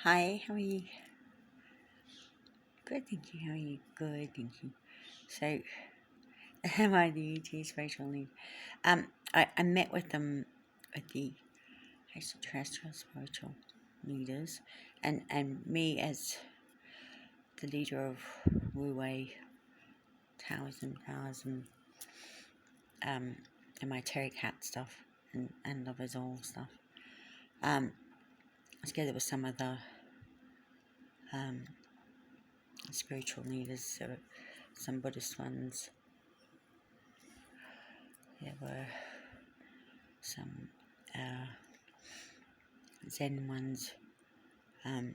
Hi, how are you? Good, thank you. How are you? Good, thank you. So, am I the ET spatial lead? I met with them, with the extraterrestrial spiritual leaders, and me as the leader of Wu Wei Taoism, um, and my Terry Cat stuff and Lovers All stuff. Um, Together with some other um spiritual leaders, so some Buddhist ones. There were some Zen ones. Um,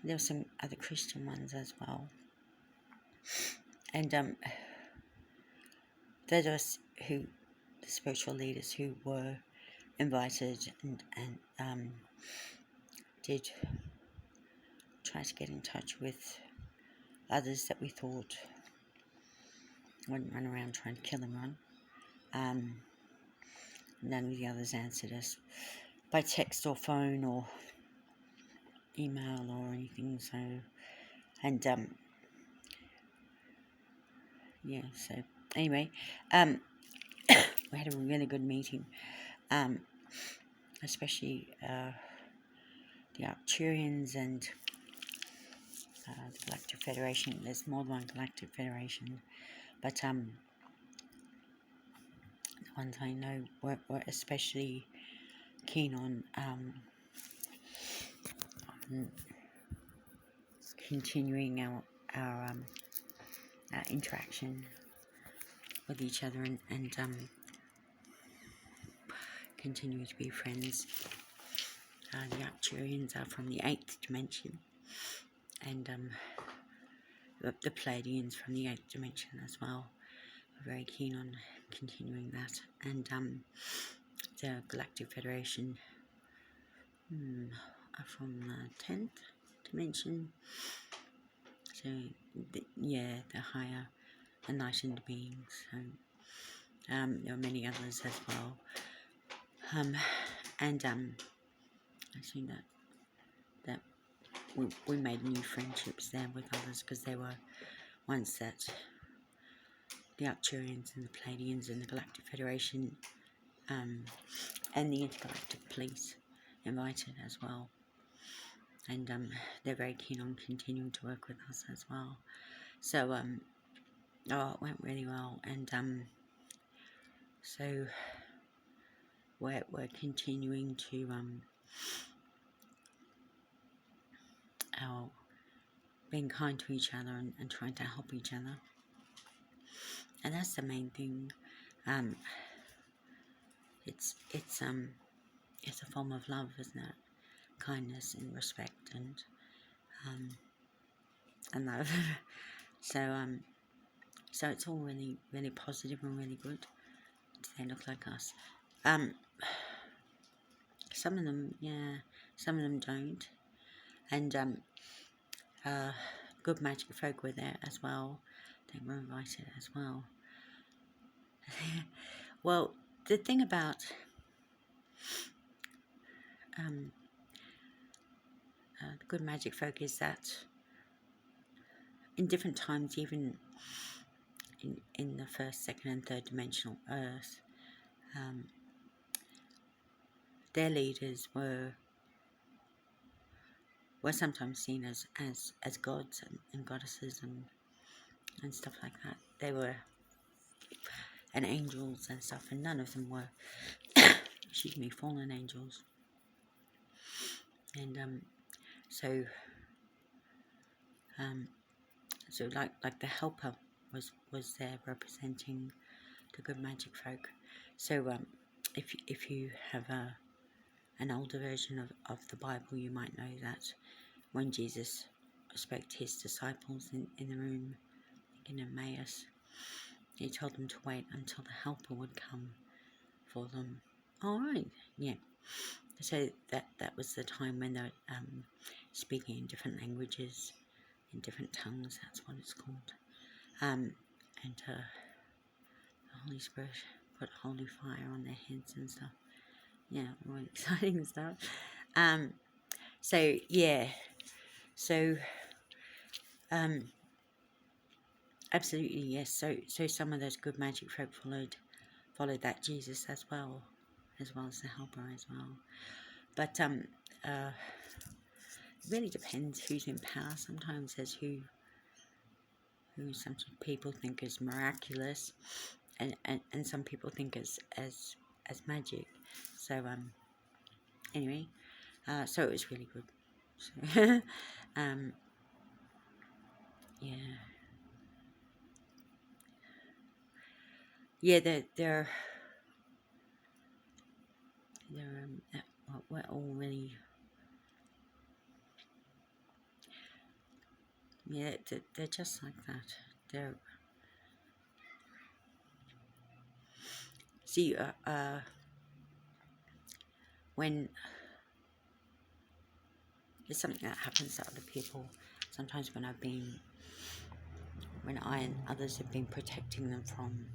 there were some other Christian ones as well. And those of us the spiritual leaders who were invited and did try to get in touch with others that we thought wouldn't run around trying to kill everyone. None of the others answered us by text or phone or email or anything. So, and yeah. So anyway, we had a really good meeting. Especially the Arcturians and the Galactic Federation. There's more than one Galactic Federation, but the ones I know were especially keen on continuing our interaction with each other and continuing to be friends. The Arcturians are from the 8th dimension, and the Pleiadians from the 8th dimension as well. We're very keen on continuing that, and the Galactic Federation are from the 10th dimension. So, the higher enlightened beings. So, there are many others as well. And I think that we made new friendships there with others, because there were ones that the Arcturians and the Pleiadians and the Galactic Federation and the Intergalactic Police invited as well. And they're very keen on continuing to work with us as well. So, it went really well. And so we're continuing to our being kind to each other and trying to help each other. And that's the main thing. It's a form of love, isn't it? Kindness and respect and love. So it's all really, really positive and really good. They look like us. Some of them, yeah, some of them don't. And Good Magic Folk were there as well. They were invited as well. Well, the thing about Good Magic Folk is that in different times, even in the first, second and third dimensional Earth, their leaders were sometimes seen as gods and goddesses and stuff like that. They were and angels and stuff, and none of them were excuse me, fallen angels. And so like the helper was there representing the Good Magic Folk. So if you have an older version of the Bible, you might know that when Jesus spoke to his disciples in the room in Emmaus, he told them to wait until the helper would come for them. All right, yeah. So that was the time when they're speaking in different languages, in different tongues. That's what it's called. And the Holy Spirit put holy fire on their heads and stuff. Yeah, really exciting stuff. So yeah, so absolutely yes. So some of those good magic folk followed that Jesus as well as the helper as well. But it really depends who's in power. Sometimes there's who some people think is miraculous, and some people think as magic. So anyway, so it was really good. So yeah, yeah, they're we're all really, yeah, they're just like that. They're, see, when there's something that happens to other people, sometimes when I and others have been protecting them from,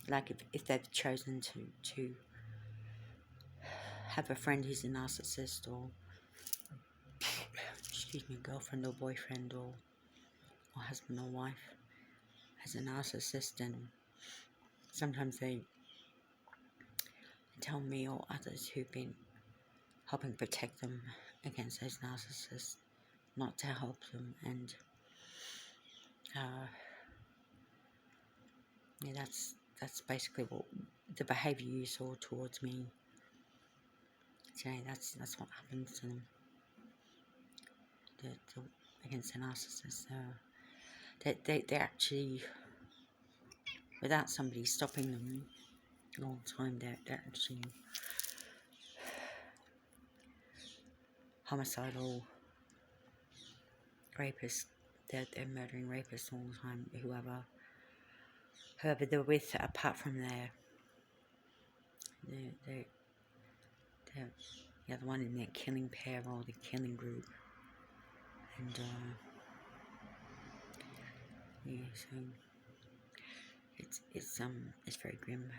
like if they've chosen to have a friend who's a narcissist, or excuse me, girlfriend or boyfriend, or husband or wife as a narcissist, and sometimes they tell me or others who've been helping protect them against those narcissists not to help them, and yeah, that's basically what the behaviour you saw towards me today. That's what happens to them. Against the narcissist, they actually, without somebody stopping them all the time, they're actually homicidal rapists. They're murdering rapists all the time. Whoever they're with, apart from they're the other one in their killing pair or the killing group, and yeah, so it's very grim.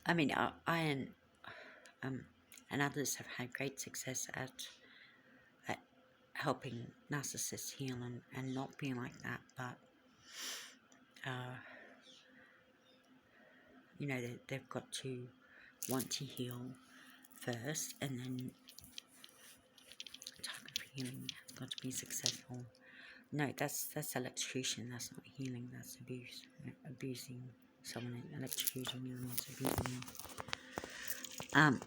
I mean, I and others have had great success at helping narcissists heal and not being like that, but you know, they've got to want to heal first, and then the type of healing has got to be successful. No, that's electrocution. That's not healing. That's abuse. Abusing someone, electrocuting them, is abusing them.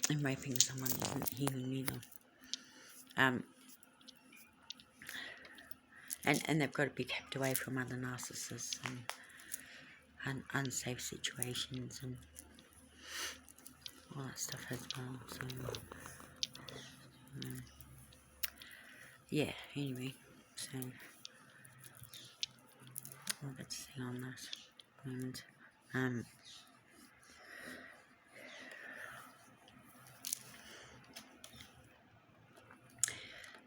And raping someone isn't healing either. And they've got to be kept away from other narcissists and unsafe situations and all that stuff as well. So yeah. Anyway, so all that to say on that. And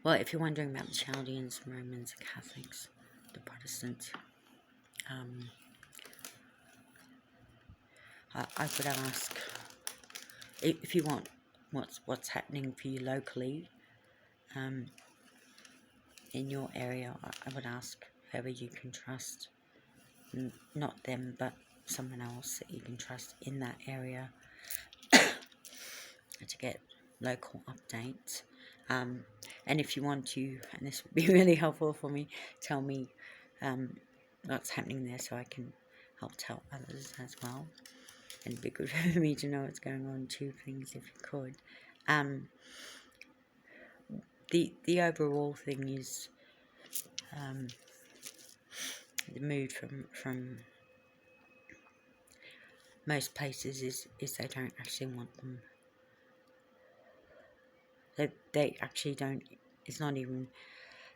well, if you're wondering about the Chaldeans, Romans, the Catholics, the Protestants, I would ask if you want what's happening for you locally, in your area. I would ask whoever you can trust, not them, but someone else that you can trust in that area, to get local updates. And if you want to, and this would be really helpful for me, tell me what's happening there so I can help tell others as well. And it'd be good for me to know what's going on too, things if you could. The overall thing is the mood from most places is they don't actually want them. They actually don't. It's not even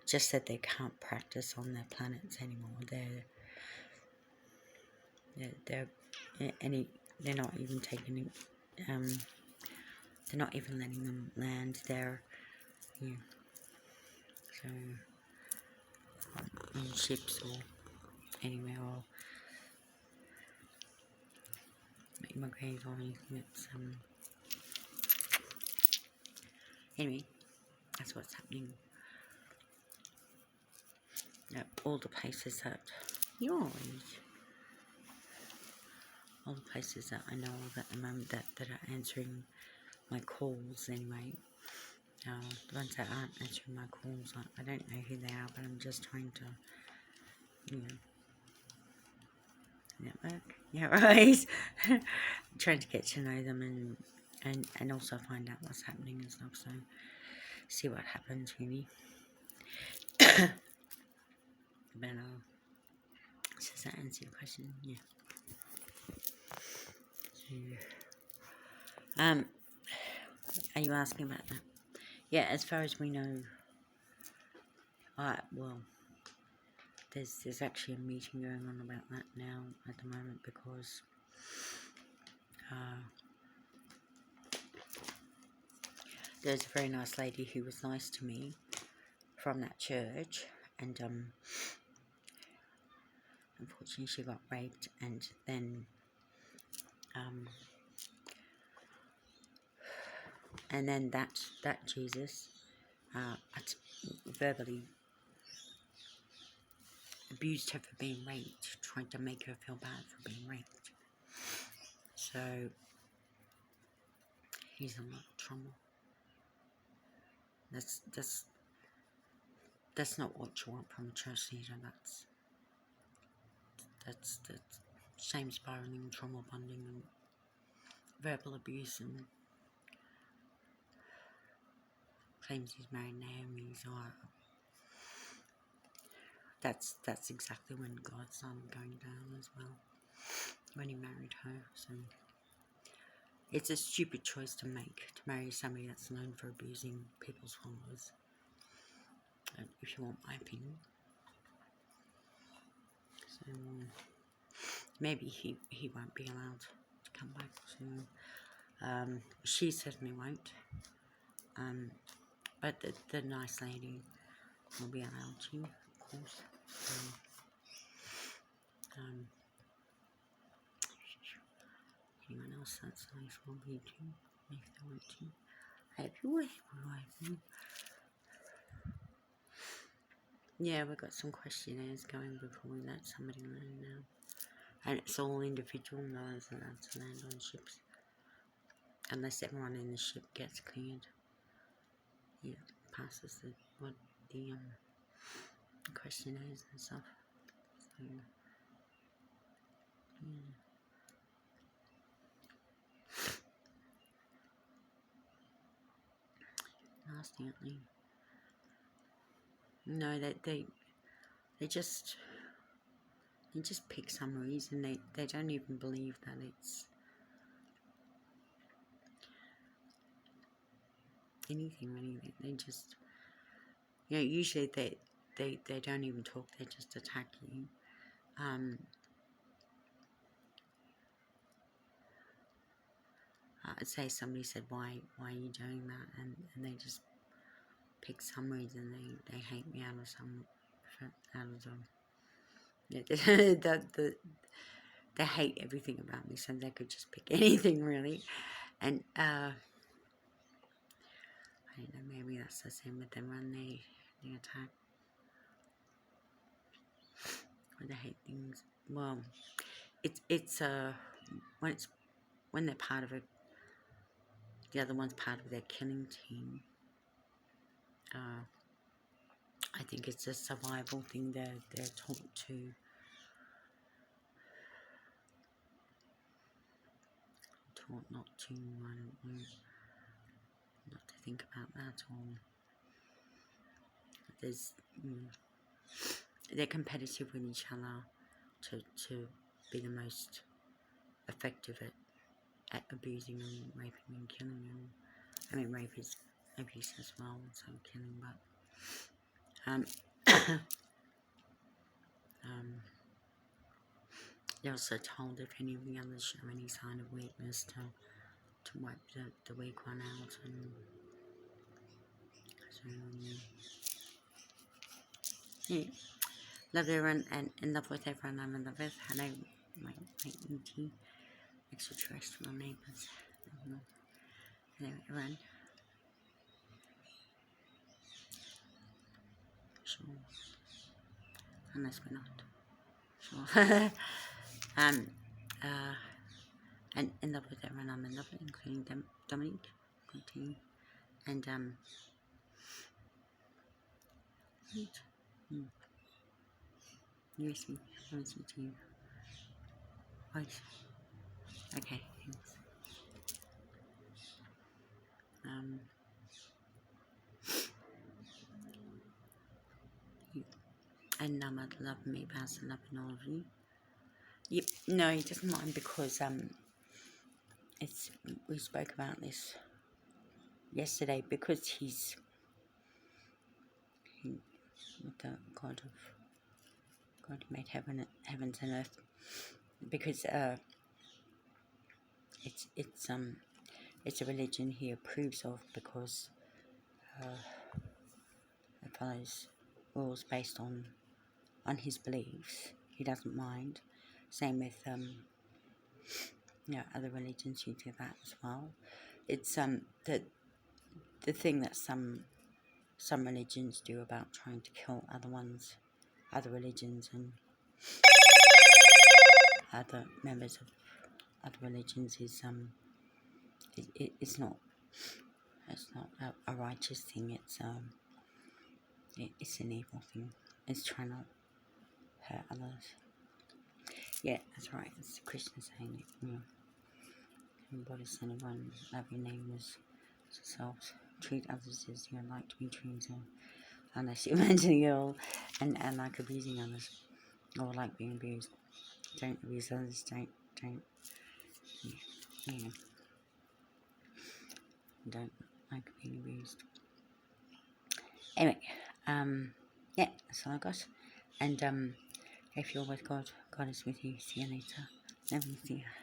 just that they can't practice on their planets anymore. They're not even taking they're not even letting them land there. Yeah. So on ships or anywhere, or in my grave or anything. It's anyway, that's what's happening. Yep, all the places that all the places that I know of at the moment that are answering my calls anyway. The ones that aren't answering my calls, I don't know who they are, but I'm just trying to, network. Yeah, right. Trying to get to know them and also find out what's happening and stuff. So see what happens really. But does that answer your question? Yeah. So, are you asking about that? Yeah, as far as we know, well, there's actually a meeting going on about that now at the moment because there's a very nice lady who was nice to me from that church, and unfortunately she got raped, and then that Jesus verbally abused her for being raped, tried to make her feel bad for being raped. So he's in a lot of trouble. That's not what you want from a church leader. That's shame spiraling, trauma bonding, and verbal abuse, and claims he's married Naomi's, or that's exactly when God's going down as well, when he married her. So it's a stupid choice to make, to marry somebody that's known for abusing people's followers, if you want my opinion. So maybe he won't be allowed to come back soon. She certainly won't. But the nice lady will be allowed to, of course. So, anyone else that's nice will be too, if they want to. Hope you will. Yeah, we've got some questionnaires going before we let somebody land now. And it's all individual, no one's allowed to land on ships. Unless everyone in the ship gets cleared. Yeah, passes the questionnaires and stuff. So, yeah. Nasty. No, they just pick some reason. They don't even believe that it's anything really. They just, usually they don't even talk. They just attack you. I'd say somebody said, why are you doing that? And they just pick some reason. They hate me out of they hate everything about me, so they could just pick anything really. And I don't know, maybe that's the same with them when they attack, when they hate things. Well, it's when they're part of it, the other one's part of their killing team. I think it's a survival thing. They're taught not to, I don't know, not to think about that, or there's, they're competitive with each other to be the most effective at abusing and raping and killing them. I mean, rape is abuse as well, so killing, but they're also told if any of the others show any sign of weakness to wipe the weak one out, and so yeah, love everyone and love with everyone. I'm in love with. Hello, my ET. extraterrestrial neighbours. Anyway, run. Sure. Unless we're not. Sure. Uh, and in love with everyone I'm in love with, including Dominique, and USB, honestly to you. Right. Okay, thanks. And Namad love me, Baz, and loving all of you. Yep, no, he doesn't mind because we spoke about this yesterday because he's with the God who made heavens and earth, because it's a religion he approves of because it follows rules based on his beliefs. He doesn't mind. Same with other religions who do that as well. It's the thing that some religions do about trying to kill other religions and other members of other religions is it's not a righteous thing. It's an evil thing. It's trying to hurt others. Yeah, that's right. It's Krishna saying it. Embody anyone, love your neighbours as yourselves. Treat others as you would like to be treated, unless you're mentally ill and like abusing others or like being abused. Don't abuse others. Don't don't like being abused. Anyway, yeah, that's all I got. And if you're with God, God is with you. See you later. Never see you.